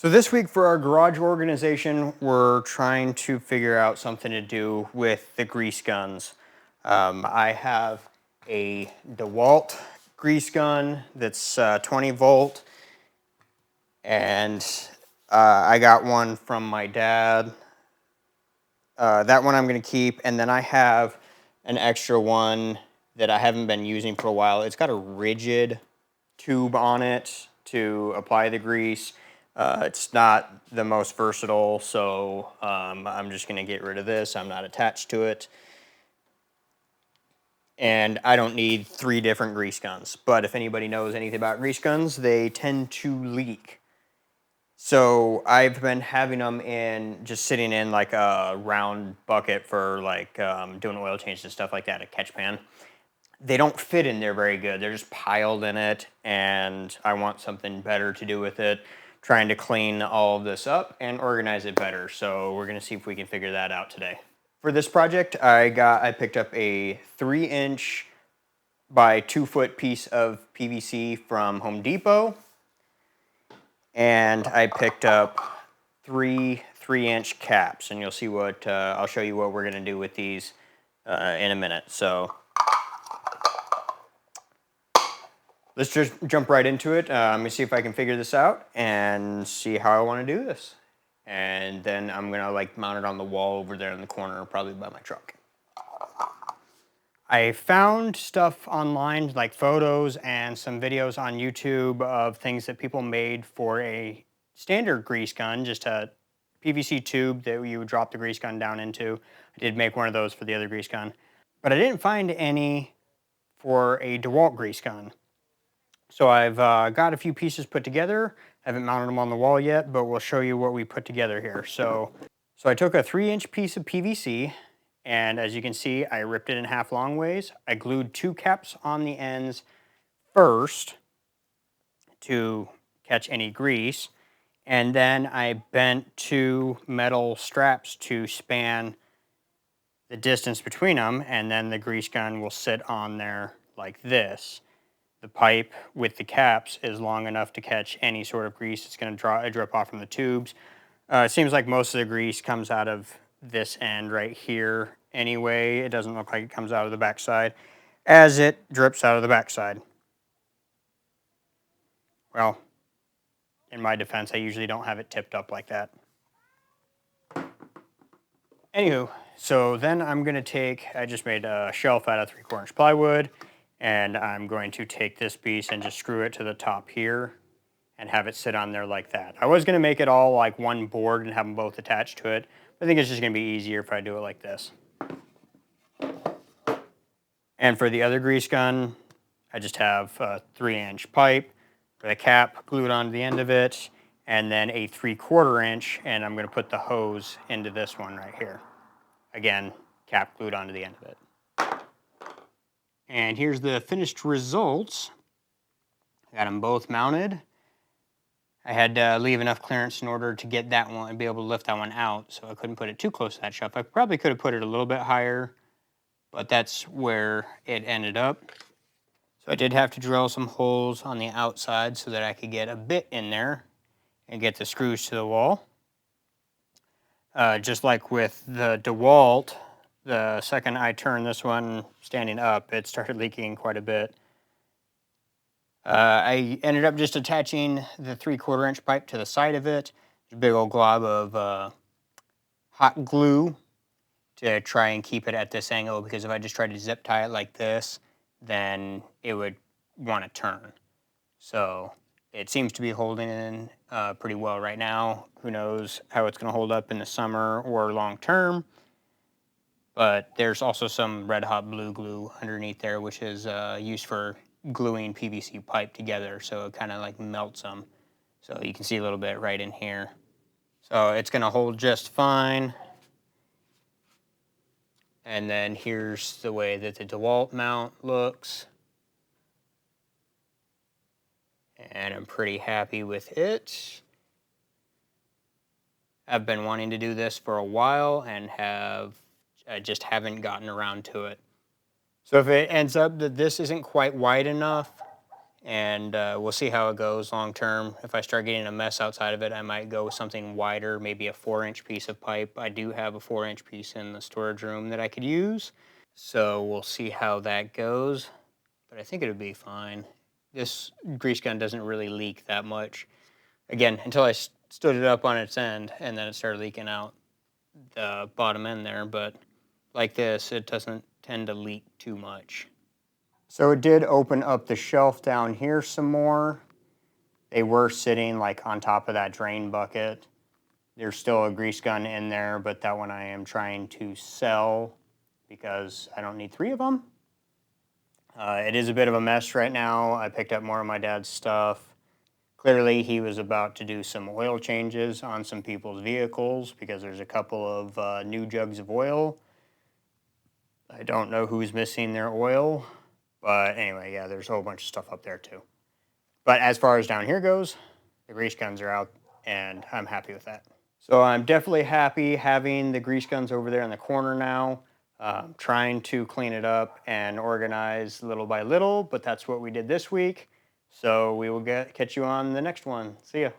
So this week for our garage organization, we're trying to figure out something to do with the grease guns. I have a DeWalt grease gun that's 20 volt, and I got one from my dad. That one I'm going to keep, and then I have an extra one that I haven't been using for a while. It's got a rigid tube on it to apply the grease. It's not the most versatile, so I'm just going to get rid of this. I'm not attached to it. And I don't need 3 different grease guns. But if anybody knows anything about grease guns, they tend to leak. So I've been having them just sitting in like a round bucket for like doing oil changes and stuff like that, a catch pan. They don't fit in there very good. They're just piled in it, and I want something better to do with it. Trying to clean all of this up and organize it better. So we're gonna see if we can figure that out today. For this project, I picked up a 3-inch by 2-foot piece of PVC from Home Depot, and I picked up 3 3-inch caps, and you'll see what I'll show you what we're gonna do with these in a minute. So let's just jump right into it. Let me see if I can figure this out and see how I want to do this. And then I'm going to like mount it on the wall over there in the corner, probably by my truck. I found stuff online, like photos and some videos on YouTube of things that people made for a standard grease gun, just a PVC tube that you would drop the grease gun down into. I did make one of those for the other grease gun, but I didn't find any for a DeWalt grease gun. So I've got a few pieces put together. I haven't mounted them on the wall yet, but we'll show you what we put together here. So I took a 3-inch piece of PVC, and as you can see, I ripped it in half long ways. I glued 2 caps on the ends first to catch any grease, and then I bent 2 metal straps to span the distance between them, and then the grease gun will sit on there like this. The pipe with the caps is long enough to catch any sort of grease. It's going to drip off from the tubes. It seems like most of the grease comes out of this end right here anyway. It doesn't look like it comes out of the backside as it drips out of the backside. Well, in my defense, I usually don't have it tipped up like that. Anywho, so then I'm going to I just made a shelf out of 3/4-inch plywood. And I'm going to take this piece and just screw it to the top here and have it sit on there like that. I was going to make it all like one board and have them both attached to it, but I think it's just going to be easier if I do it like this. And for the other grease gun, I just have a 3-inch pipe with a cap glued onto the end of it, and then a 3/4-inch, and I'm going to put the hose into this one right here. Again, cap glued onto the end of it. And here's the finished results. I got them both mounted. I had to leave enough clearance in order to get that one and be able to lift that one out, so I couldn't put it too close to that shelf. I probably could have put it a little bit higher, but that's where it ended up. So I did have to drill some holes on the outside so that I could get a bit in there and get the screws to the wall. Just like with the DeWalt, the second I turned this one standing up, it started leaking quite a bit. I ended up just attaching the 3/4-inch pipe to the side of it. A big old glob of hot glue to try and keep it at this angle, because if I just tried to zip tie it like this, then it would want to turn. So it seems to be holding in pretty well right now. Who knows how it's going to hold up in the summer or long term. But there's also some red hot blue glue underneath there, which is used for gluing PVC pipe together, so it kind of like melts them. So you can see a little bit right in here. So it's going to hold just fine. And then here's the way that the DeWalt mount looks. And I'm pretty happy with it. I've been wanting to do this for a while and I just haven't gotten around to it. So if it ends up that this isn't quite wide enough and we'll see how it goes long term. If I start getting a mess outside of it, I might go with something wider, maybe a 4-inch piece of pipe. I do have a 4-inch piece in the storage room that I could use, so we'll see how that goes. But I think it'll be fine. This grease gun doesn't really leak that much. Again, until I stood it up on its end, and then it started leaking out the bottom end there. But like this, it doesn't tend to leak too much. So it did open up the shelf down here some more. They were sitting like on top of that drain bucket. There's still a grease gun in there, but that one I am trying to sell because I don't need 3 of them. It is a bit of a mess right now. I picked up more of my dad's stuff. Clearly, he was about to do some oil changes on some people's vehicles because there's a couple of new jugs of oil. I don't know who's missing their oil, but anyway, yeah, there's a whole bunch of stuff up there too. But as far as down here goes, the grease guns are out, and I'm happy with that. So I'm definitely happy having the grease guns over there in the corner now. Trying to clean it up and organize little by little, but that's what we did this week. So we will catch you on the next one. See ya.